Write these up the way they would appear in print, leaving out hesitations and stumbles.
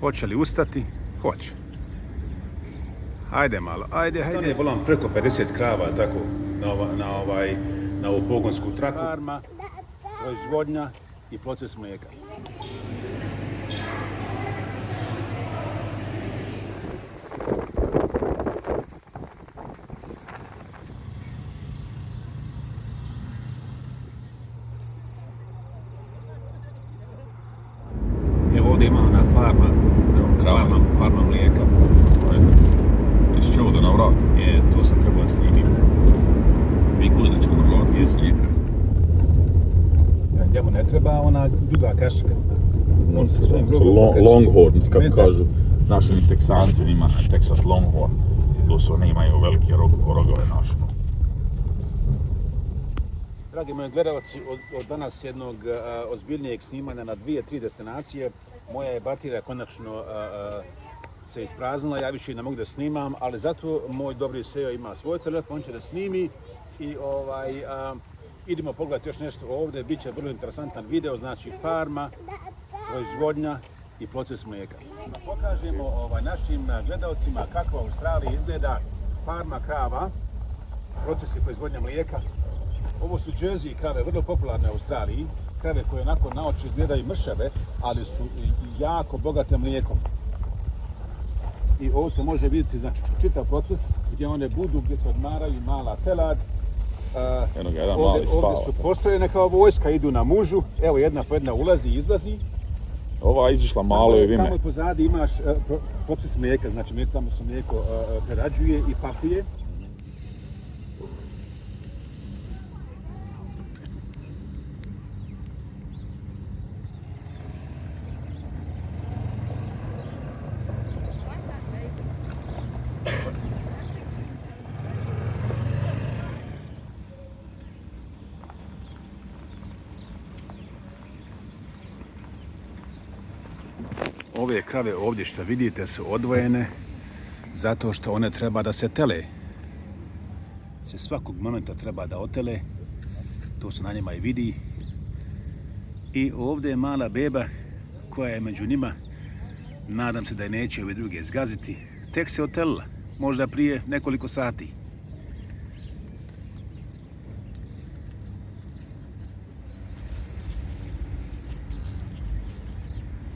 Hoće li ustati? Hoće. Ajde malo, ajde. Stane volam preko 50 krava, tako, na ovu pogonsku traku. Farma, proizvodnja i proces mlijeka. Evo ovdje ima ona farma, farma mlijeka. Jesi će ovo da navrati? To sam trebao da snimim. Vikuli da ćemo navrati iz mlijeka. Njemu ne treba ona duga kaška. On se svojim Longhorns, kako kažu naši Teksanci, ima Texas Longhorn. To su oni imaju velike rogove naše. Dragi moji gledalci, od danas jednog ozbiljnijeg snimanja na 2-3 destinacije. Moja je baterija konačno se ispraznila, ja više ne mogu da snimam, ali zato moj dobri SEO ima svoj telefon, će da snimi i idemo pogledati još nešto ovdje, bit će vrlo interesantan video, znači farma, proizvodnja i proces mlijeka. Da pokažemo našim gledalcima kako u Australiji izgleda farma krava, proces i proizvodnja mlijeka. Ovo su Jersey krave, vrlo popularne u Australiji, krave koje onako na oči izgledaju mršave, ali su jako bogate mlijekom. I ovo se može vidjeti, znači čitav proces gdje one budu, gdje se odmaraju mala telad. Ovdje su postojene kao vojska, idu na mužu, evo jedna po jedna ulazi i izlazi. Ova izišla malo je vime. Tamo pozadi imaš proces mlijeka, znači tamo se mlijeko prerađuje i pakuje. Ove krave ovdje što vidite su odvojene zato što one treba da se tele. Se svakog momenta treba da otele, to se na njima i vidi. I ovdje je mala beba koja je među njima, nadam se da je neće ove druge zgaziti. Tek se otelila, možda prije nekoliko sati.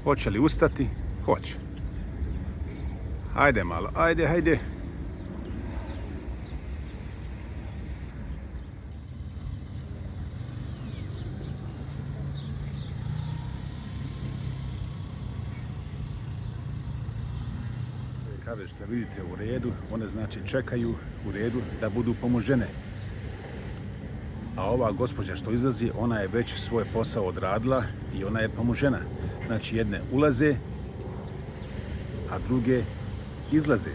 Hoće li ustati? Hoće. Ajde malo, ajde. Krave što vidite u redu, one znači čekaju u redu da budu pomožene. A ova gospođa što izlazi, ona je već svoj posao odradila i ona je pomožena. Znači jedne ulaze, a druge izlaze.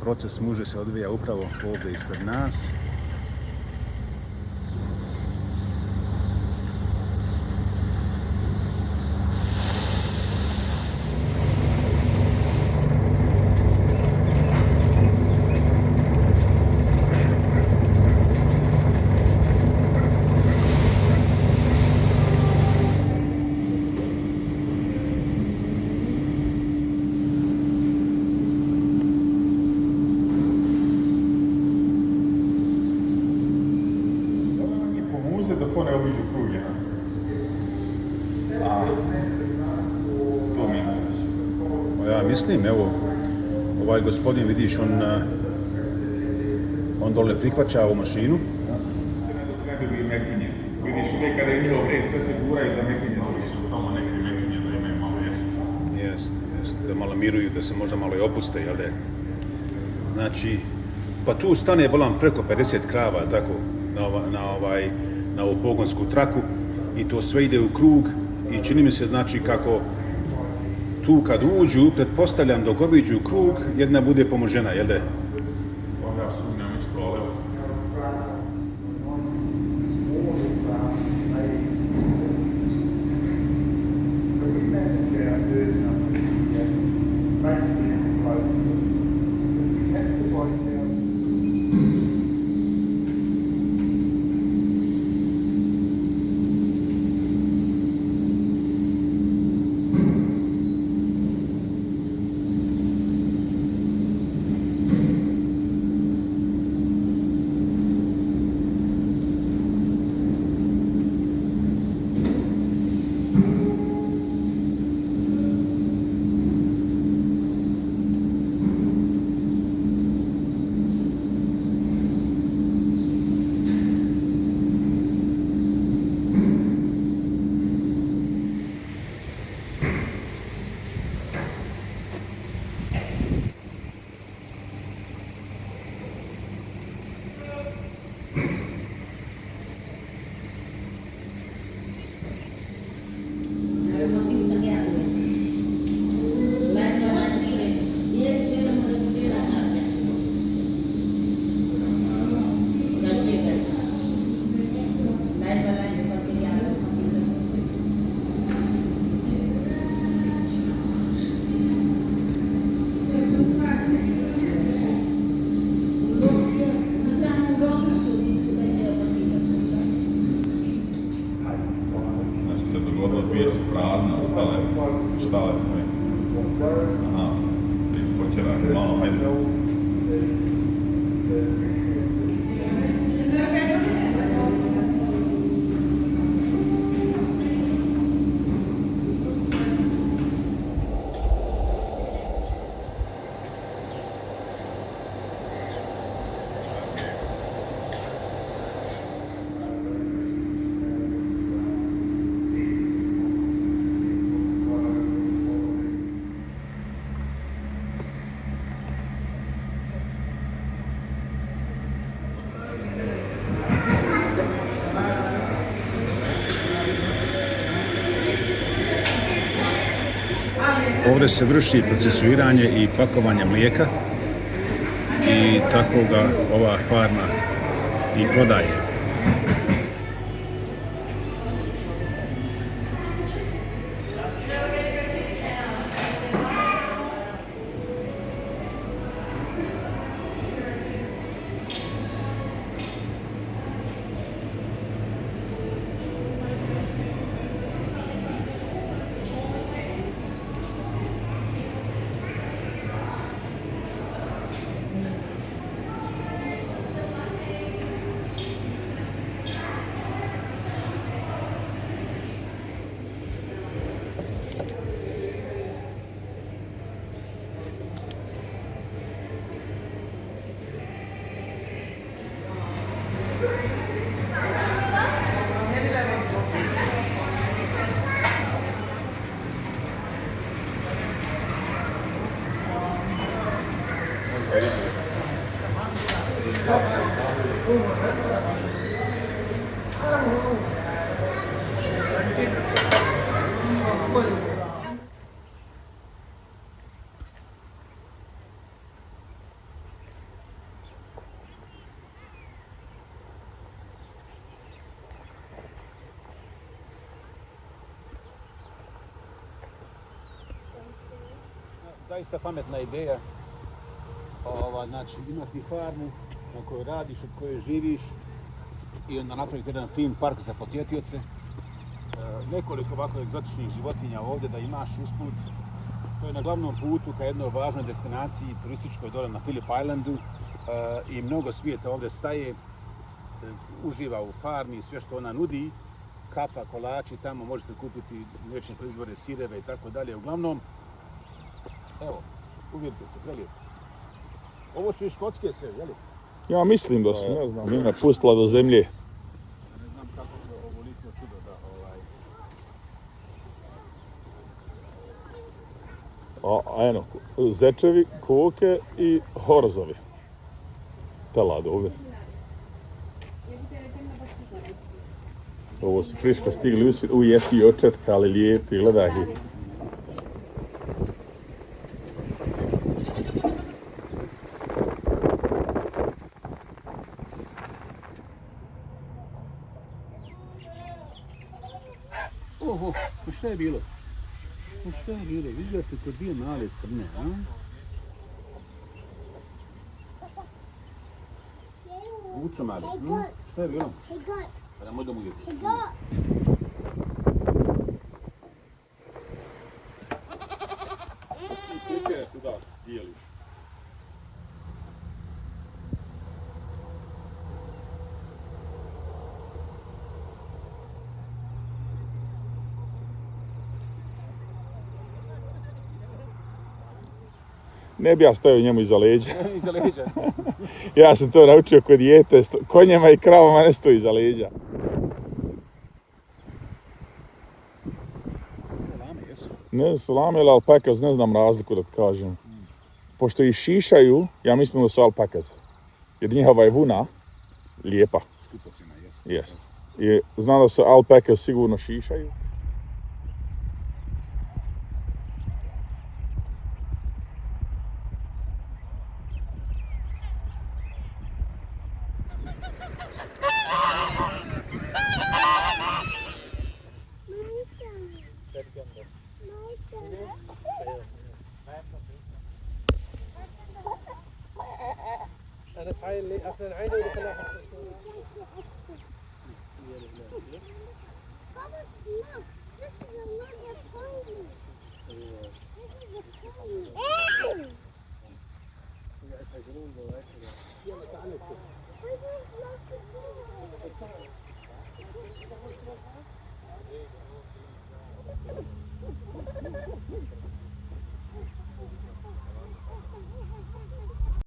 Proces muže se odvija upravo ovdje ispred nas. Dok one obiđu krug jedan. To mi interesuje. Ja mislim, evo, ovaj gospodin, vidiš, on dole prihvaća ovu mašinu. Dok ne dobiju mekinje. Vidiš, uvijek kada je njihov red, sve se guraju da mekinje dođu. Su tamo neke mekinje da imaju malo jesti. Jest, da malo miruju, da se možda malo i opuste, jel de? Znači, pa tu stane bolam preko 50 krava, tako, na ovu pogonsku traku i to sve ide u krug i čini mi se znači kako tu kad uđu, pretpostavljam dok obiđu krug, jedna bude pomožena, jel de? Ja sumnjam isto, ali evo. su dale. Aha, počeraš malo, hajde. Ovdje se vrši procesuiranje i pakovanje mlijeka i tako ga ova farma i prodaje. Zaista pametna ideja, znači imati farmu na kojoj radiš, od koje živiš i onda napraviti jedan fin park za posjetioce. Nekoliko ovako egzotičnih životinja ovdje da imaš usput. To je na glavnom putu ka jednoj važnoj destinaciji turističkoj dole na Phillip Islandu i mnogo svijeta ovdje staje, uživa u farmi, sve što ona nudi, kafa, kolači, tamo možete kupiti mliječne proizvode, sireve i tako dalje. Uglavnom, evo, uvjerite se, prelijepo. Ovo su i škotske sve, jeli? Ja mislim da su, ne znam, ima pustila do zemlje. Ne znam kako je ovo litno čudo da A eno, zečevi, koke i horzovi. Telad ovdje. Ovo su friško stigli usvjet. Jesi i očetka, ali lijepi, gledaj ih. Oho, šta je bilo? Šta je bilo? Izgledate kod dvije male srne, a? Uco mali, šta je bilo? Pa da možemo ujeti. Kuke kuda dijeliš? Ne bi ja stavio njemu iza leđa. Iza leđa. Ja sam to naučio kod dijete, konjima i kravama ne stoji iza leđa. Lame jesu. Ne su lame ili alpakas, ne znam razliku da kažem. Pošto ih šišaju, ja mislim da su alpakas. Jer njihova je vuna lijepa. Skupocjena, jest. I znam da se alpakas sigurno šišaju. انا صحيح اللي قفل عيني ودخل